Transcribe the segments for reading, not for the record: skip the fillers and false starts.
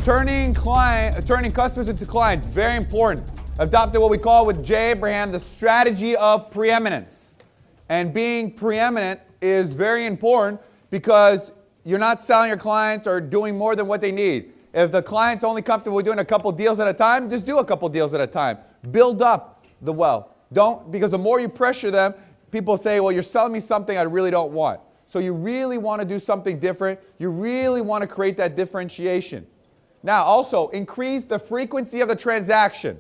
Turning customers into clients, very important. Adopted what we call with Jay Abraham the strategy of preeminence. And being preeminent is very important because you're not selling your clients or doing more than what they need. If the client's only comfortable with doing a couple deals at a time, just do a couple deals at a time. Build up the wealth. Because the more you pressure them, people say, well, you're selling me something I really don't want. So you really want to do something different. You really want to create that differentiation. Now, also, increase the frequency of the transaction.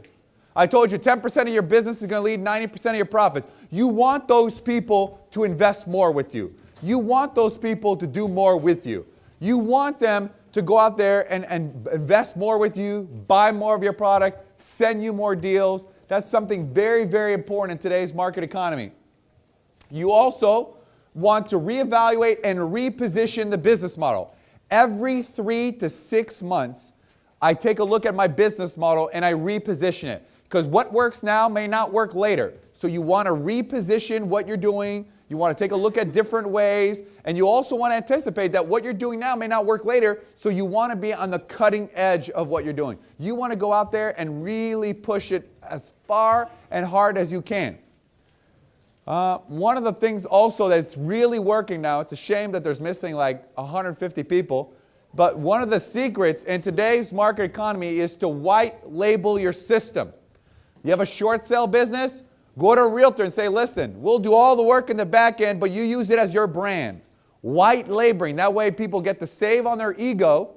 I told you 10% of your business is going to lead 90% of your profits. You want those people to invest more with you. You want those people to do more with you. You want them to go out there and invest more with you, buy more of your product, send you more deals. That's something very, very important in today's market economy. You also want to reevaluate and reposition the business model. Every 3 to 6 months, I take a look at my business model and I reposition it. Because what works now may not work later. So you want to reposition what you're doing. You want to take a look at different ways. And you also want to anticipate that what you're doing now may not work later. So you want to be on the cutting edge of what you're doing. You want to go out there and really push it as far and hard as you can. One of the things also that's really working now, it's a shame that there's missing like 150 people, but one of the secrets in today's market economy is to white label your system. You have a short sale business, go to a realtor and say, listen, we'll do all the work in the back end, but you use it as your brand. White labeling, that way people get to save on their ego,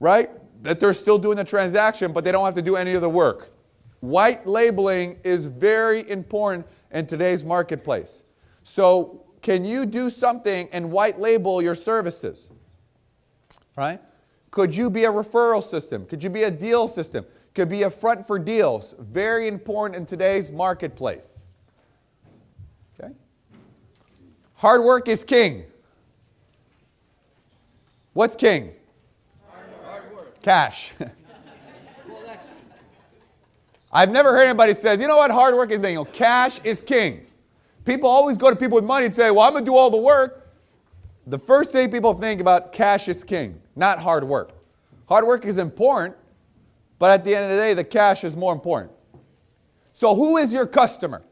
right? That they're still doing the transaction, but they don't have to do any of the work. White labeling is very important in today's marketplace. So can you do something and white label your services? Right? Could you be a referral system? Could you be a deal system? Could be a front for deals. Very important in today's marketplace. Okay? Hard work is king. What's king? Hard work. Cash. I've never heard anybody say, you know what, hard work is king. Cash is king. People always go to people with money and say, well, I'm going to do all the work. The first thing people think about, cash is king, not hard work. Hard work is important, but at the end of the day, the cash is more important. So who is your customer?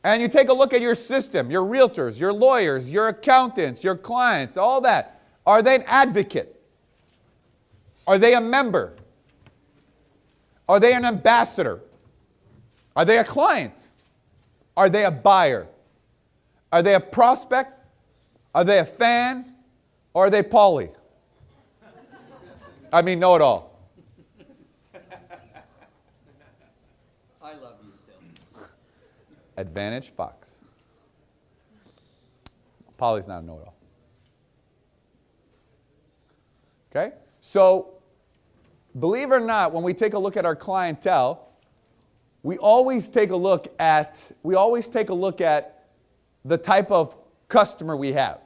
And you take a look at your system, your realtors, your lawyers, your accountants, your clients, all that. Are they an advocate? Are they a member? Are they an ambassador? Are they a client? Are they a buyer? Are they a prospect? Are they a fan? Or are they Polly? I mean, know-it-all. I love you still. Advantage Foxx. Polly's not a know-it-all. Okay? So, believe it or not, when we take a look at our clientele, we always take a look at the type of customer we have.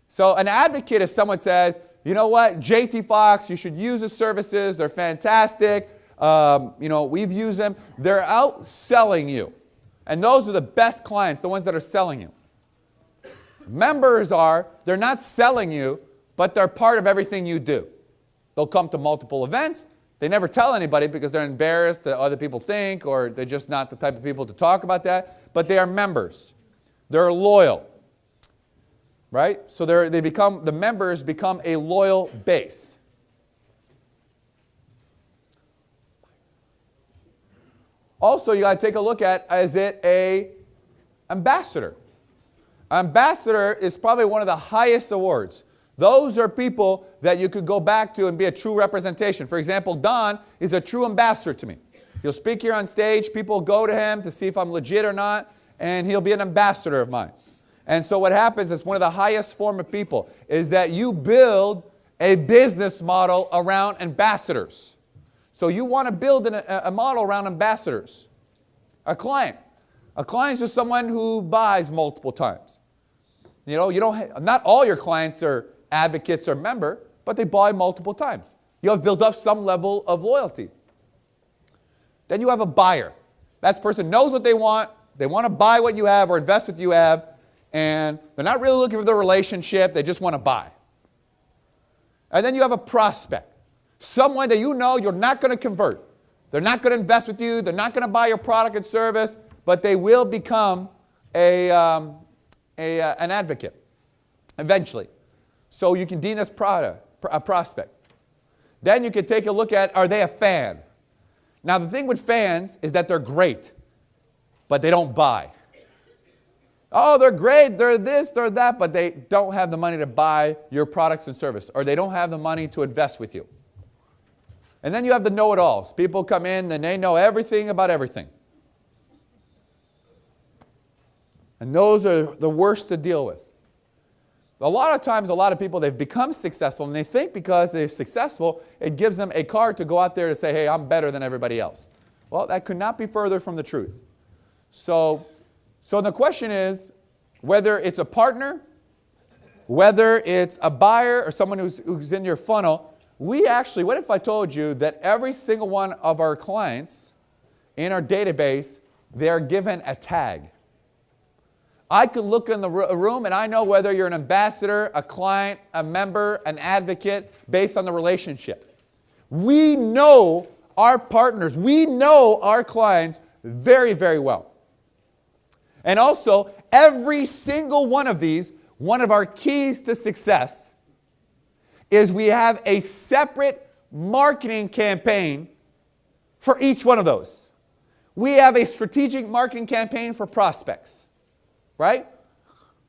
So an advocate is someone says, you know what, JT Foxx, you should use his services. They're fantastic. We've used them. They're out selling you. And those are the best clients, the ones that are selling you. Members they're not selling you, but they're part of everything you do. They'll come to multiple events. They never tell anybody because they're embarrassed that other people think, or they're just not the type of people to talk about that. But they are members. They're loyal. Right? So the members become a loyal base. Also, you got to take a look at, is it an ambassador? Ambassador is probably one of the highest awards. Those are people that you could go back to and be a true representation. For example, Don is a true ambassador to me. He'll speak here on stage. People go to him to see if I'm legit or not, and he'll be an ambassador of mine. And so what happens is one of the highest form of people is that you build a business model around ambassadors. So you want to build a model around ambassadors. A client. A client is just someone who buys multiple times. Not all your clients are advocates or member, but they buy multiple times. You have built up some level of loyalty. Then you have a buyer. That person knows what they want to buy what you have or invest what you have, and they're not really looking for the relationship, they just want to buy. And then you have a prospect, someone that you know you're not going to convert. They're not going to invest with you, they're not going to buy your product and service, but they will become an advocate eventually. So you can deem this a prospect. Then you can take a look at, are they a fan? Now the thing with fans is that they're great, but they don't buy. Oh, they're great, they're this, they're that, but they don't have the money to buy your products and service, or they don't have the money to invest with you. And then you have the know-it-alls. People come in and they know everything about everything. And those are the worst to deal with. A lot of times, a lot of people, they've become successful, and they think because they're successful, it gives them a card to go out there to say, hey, I'm better than everybody else. Well, that could not be further from the truth. So the question is, whether it's a partner, whether it's a buyer or someone who's in your funnel, we actually, what if I told you that every single one of our clients in our database, they're given a tag. I could look in the room and I know whether you're an ambassador, a client, a member, an advocate, based on the relationship. We know our partners, we know our clients very, very well. And also, every single one of these, one of our keys to success is we have a separate marketing campaign for each one of those. We have a strategic marketing campaign for prospects. Right?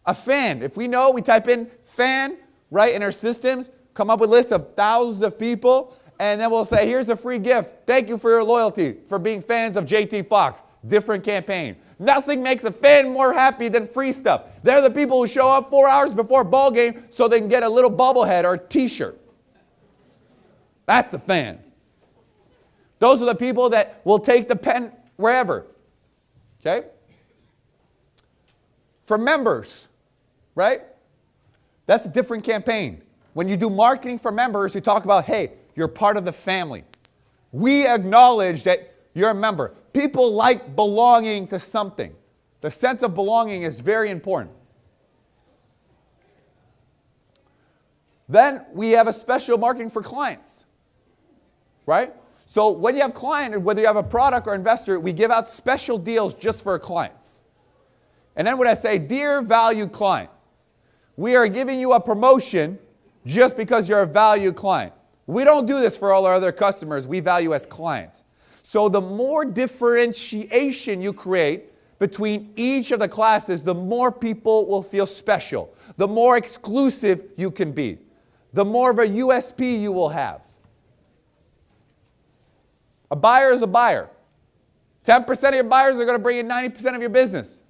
A fan. If we know, we type in fan, right, in our systems, come up with lists of thousands of people, and then we'll say, here's a free gift. Thank you for your loyalty, for being fans of JT Foxx. Different campaign. Nothing makes a fan more happy than free stuff. They're the people who show up 4 hours before a ball game so they can get a little bobblehead or a t-shirt. That's a fan. Those are the people that will take the pen wherever. Okay? For members, right? That's a different campaign. When you do marketing for members, you talk about, hey, you're part of the family. We acknowledge that you're a member. People like belonging to something. The sense of belonging is very important. Then we have a special marketing for clients, right? So when you have client, whether you have a product or investor, we give out special deals just for clients. And then when I say, dear valued client, we are giving you a promotion just because you're a valued client. We don't do this for all our other customers. We value as clients. So the more differentiation you create between each of the classes, the more people will feel special. The more exclusive you can be. The more of a USP you will have. A buyer is a buyer. 10% of your buyers are going to bring in 90% of your business.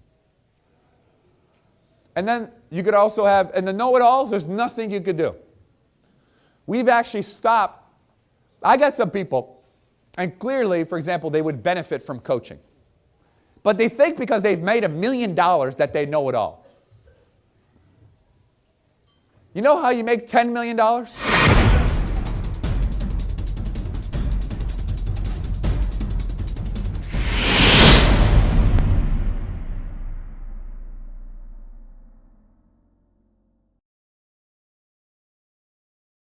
And then you could also have, and the know-it-alls, there's nothing you could do. We've actually stopped. I got some people, and clearly, for example, they would benefit from coaching. But they think because they've made $1 million that they know it all. You know how you make $10 million?